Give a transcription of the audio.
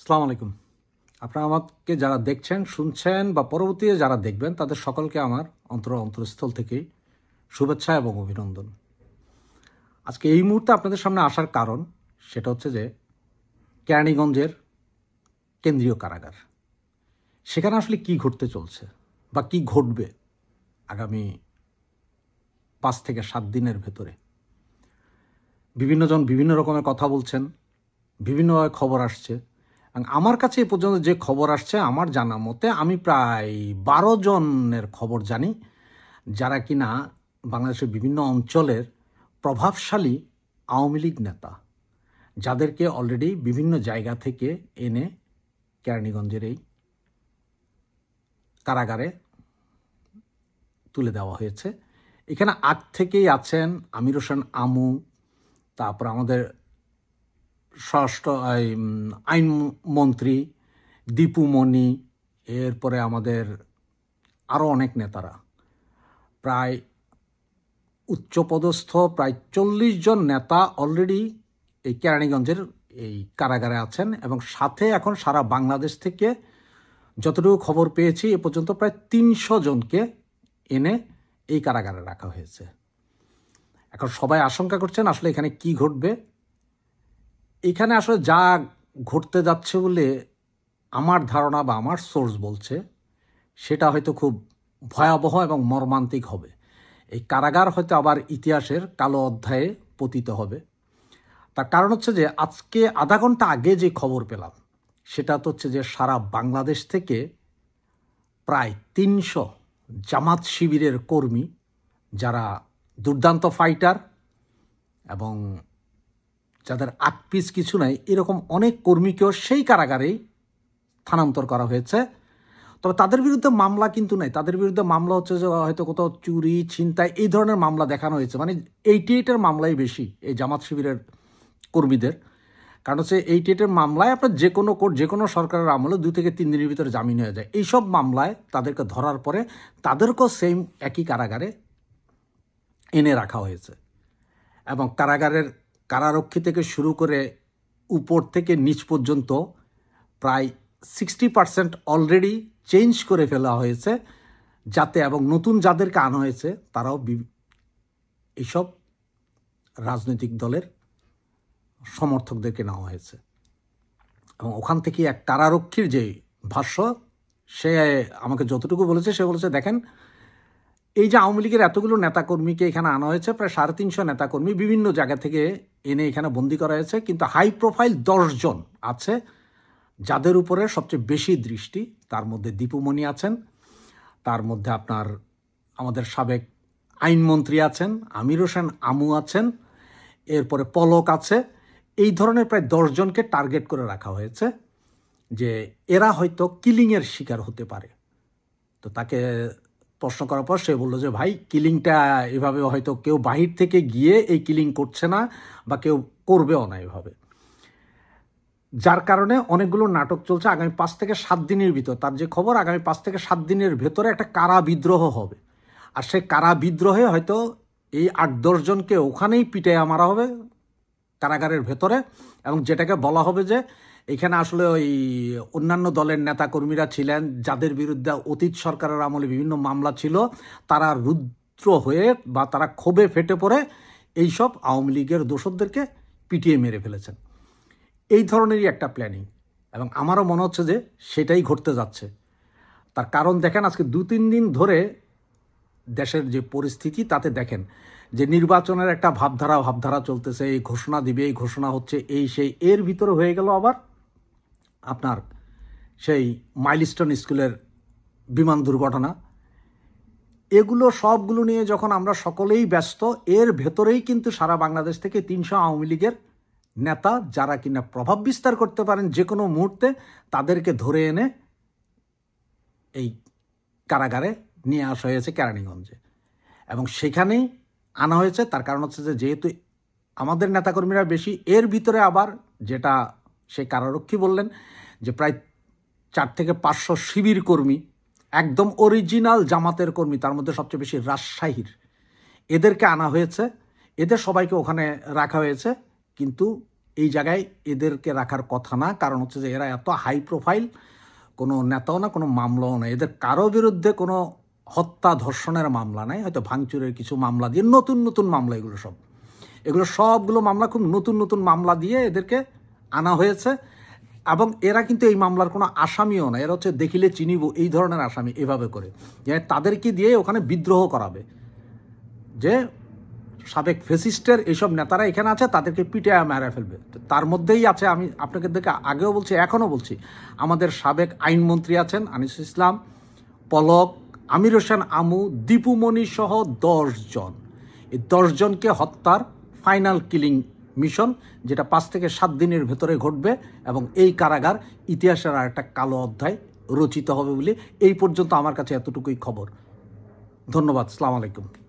আসসালামু আলাইকুম। আপনারা আমাকে যারা দেখছেন, শুনছেন বা পরবর্তীতে যারা দেখবেন তাদের সকলকে আমার অন্তরস্থল থেকেই শুভেচ্ছা এবং অভিনন্দন। আজকে এই মুহূর্তে আপনাদের সামনে আসার কারণ সেটা হচ্ছে যে কেরানীগঞ্জের কেন্দ্রীয় কারাগার, সেখানে আসলে কি ঘটতে চলছে বা কি ঘটবে আগামী 5 থেকে 7 দিনের ভেতরে। বিভিন্নজন বিভিন্ন রকমের কথা বলছেন, বিভিন্নভাবে খবর আসছে। আমার কাছে এ পর্যন্ত যে খবর আসছে, আমার জানা মতে আমি প্রায় 12 জনের খবর জানি যারা কিনা বাংলাদেশের বিভিন্ন অঞ্চলের প্রভাবশালী আওয়ামী লীগ নেতা, যাদেরকে অলরেডি বিভিন্ন জায়গা থেকে এনে কেরানীগঞ্জের এই কারাগারে তুলে দেওয়া হয়েছে। এখানে আগ থেকেই আছেন আমির হোসেন আমু, তারপর আমাদের স্বরাষ্ট্র আইনমন্ত্রী দীপু মনি, এরপরে আমাদের আরও অনেক নেতারা, প্রায় উচ্চপদস্থ প্রায় 40 জন নেতা অলরেডি এই কেরানীগঞ্জের এই কারাগারে আছেন। এবং সাথে এখন সারা বাংলাদেশ থেকে যতটুকু খবর পেয়েছি এ পর্যন্ত প্রায় 300 জনকে এনে এই কারাগারে রাখা হয়েছে। এখন সবাই আশঙ্কা করছেন আসলে এখানে কি ঘটবে। এখানে আসলে যা ঘটতে যাচ্ছে বলে আমার ধারণা বা আমার সোর্স বলছে, সেটা হয়তো খুব ভয়াবহ এবং মর্মান্তিক হবে। এই কারাগার হয়তো আবার ইতিহাসের কালো অধ্যায়ে পতিত হবে। তার কারণ হচ্ছে যে আজকে আধা ঘন্টা আগে যে খবর পেলাম সেটা তো হচ্ছে যে সারা বাংলাদেশ থেকে প্রায় 300 জামাত শিবিরের কর্মী, যারা দুর্দান্ত ফাইটার এবং যাদের আটপিস কিছু নাই, এরকম অনেক কর্মীকেও সেই কারাগারেই স্থানান্তর করা হয়েছে। তবে তাদের বিরুদ্ধে মামলা কিন্তু নাই। তাদের বিরুদ্ধে মামলা হচ্ছে যে হয়তো কোথাও চুরি, ছিনতাই, এই ধরনের মামলা দেখানো হয়েছে। মানে 88-এর মামলাই বেশি এই জামাত শিবিরের কর্মীদের। কারণ হচ্ছে 88-এর মামলায় আপনার যে কোনো কোর্ট, যে কোনো সরকারের আমলে 2 থেকে 3 দিনের ভিতরে জামিন হয়ে যায়। এইসব মামলায় তাদেরকে ধরার পরে তাদেরকেও সেম একই কারাগারে এনে রাখা হয়েছে। এবং কারাগারের কারারক্ষী থেকে শুরু করে উপর থেকে নিচ পর্যন্ত প্রায় 60% অলরেডি চেঞ্জ করে ফেলা হয়েছে, যাতে এবং নতুন যাদেরকে আনা হয়েছে তারাও এইসব রাজনৈতিক দলের সমর্থকদেরকে নেওয়া হয়েছে। এবং ওখান থেকে এক কারারক্ষীর যে ভাষ্য, সে আমাকে যতটুকু বলেছে, সে বলেছে দেখেন, এই যে আওয়ামী লীগের এতগুলো নেতাকর্মীকে এখানে আনা হয়েছে, প্রায় 350 নেতাকর্মী বিভিন্ন জায়গা থেকে এনে এখানে বন্দি করা হয়েছে, কিন্তু হাই প্রোফাইল 10 জন আছে যাদের উপরে সবচেয়ে বেশি দৃষ্টি। তার মধ্যে দীপুমণি আছেন, তার মধ্যে আপনার আমাদের সাবেক আইনমন্ত্রী আছেন, আমির হোসেন আমু আছেন, এরপরে পলক আছে। এই ধরনের প্রায় 10 জনকে টার্গেট করে রাখা হয়েছে যে এরা হয়তো কিলিংয়ের শিকার হতে পারে। তো তাকে প্রশ্ন করার পর সে বললো যে ভাই, কিলিংটা এভাবে হয়তো কেউ বাহির থেকে গিয়ে এই কিলিং করছে না বা কেউ করবেও না এভাবে। যার কারণে অনেকগুলো নাটক চলছে। আগামী 5 থেকে 7 দিনের ভিতর, তার যে খবর, আগামী 5 থেকে 7 দিনের ভেতরে একটা কারা বিদ্রোহ হবে। আর সেই কারা বিদ্রোহে হয়তো এই 8-10 জনকে ওখানেই পিটাইয়া মারা হবে কারাগারের ভেতরে। এবং যেটাকে বলা হবে যে এখানে আসলে ওই অন্যান্য দলের নেতাকর্মীরা ছিলেন, যাদের বিরুদ্ধে অতীত সরকারের আমলে বিভিন্ন মামলা ছিল, তারা রুদ্র হয়ে বা তারা ক্ষোভে ফেটে পড়ে এইসব আওয়ামী লীগের দোসরদেরকে পিটিয়ে মেরে ফেলেছেন। এই ধরনেরই একটা প্ল্যানিং, এবং আমারও মনে হচ্ছে যে সেটাই ঘটতে যাচ্ছে। তার কারণ দেখেন, আজকে 2-3 দিন ধরে দেশের যে পরিস্থিতি, তাতে দেখেন যে নির্বাচনের একটা ভাবধারা চলতেছে। এই ঘোষণা দিবে, এই ঘোষণা হচ্ছে, এই সেই, এর ভিতরে হয়ে গেল আবার আপনার সেই মাইলস্টোন স্কুলের বিমান দুর্ঘটনা। এগুলো সবগুলো নিয়ে যখন আমরা সকলেই ব্যস্ত, এর ভেতরেই কিন্তু সারা বাংলাদেশ থেকে 300 আওয়ামী লীগের নেতা, যারা কিনা প্রভাব বিস্তার করতে পারেন যে কোনো মুহূর্তে, তাদেরকে ধরে এনে এই কারাগারে নিয়ে আসা হয়েছে কেরানীগঞ্জে। এবং সেখানেই আনা হয়েছে। তার কারণ হচ্ছে যে যেহেতু আমাদের নেতাকর্মীরা বেশি, এর ভিতরে আবার যেটা সেই কারারক্ষী বললেন যে প্রায় 4 থেকে 500 শিবির কর্মী, একদম অরিজিনাল জামাতের কর্মী, তার মধ্যে সবচেয়ে বেশি রাজশাহীর, এদেরকে আনা হয়েছে। এদের সবাইকে ওখানে রাখা হয়েছে। কিন্তু এই জায়গায় এদেরকে রাখার কথা না। কারণ হচ্ছে যে এরা এত হাই প্রোফাইল, কোনো নেতাও না, কোনো মামলাও না, এদের কারো বিরুদ্ধে কোনো হত্যা ধর্ষণের মামলা নাই, হয়তো ভাঙচুরের কিছু মামলা দিয়ে, নতুন নতুন মামলা এগুলো সবগুলো মামলা খুব নতুন নতুন মামলা দিয়ে এদেরকে আনা হয়েছে। এবং এরা কিন্তু এই মামলার কোনো আসামিও না, এরা হচ্ছে দেখিলে চিনিব এই ধরনের আসামি, এভাবে করে যে তাদেরকে দিয়ে ওখানে বিদ্রোহ করাবে যে সাবেক ফেসিস্টের এইসব নেতারা এখানে আছে, তাদেরকে পিটে মেরে ফেলবে। তার মধ্যেই আছে, আমি আপনাকে দেখে আগেও বলছি এখনও বলছি, আমাদের সাবেক আইনমন্ত্রী আছেন আনিসুল ইসলাম, পলক, আমির হোসেন আমু, দীপুমণি সহ 10 জন। এই 10 জনকে হত্যার ফাইনাল কিলিং মিশন, যেটা 5 থেকে 7 দিনের ভেতরে ঘটবে, এবং এই কারাগার ইতিহাসের আর একটা কালো অধ্যায় রচিত হবে বলে এই পর্যন্ত আমার কাছে এতটুকুই খবর। ধন্যবাদ। আসসালামু আলাইকুম।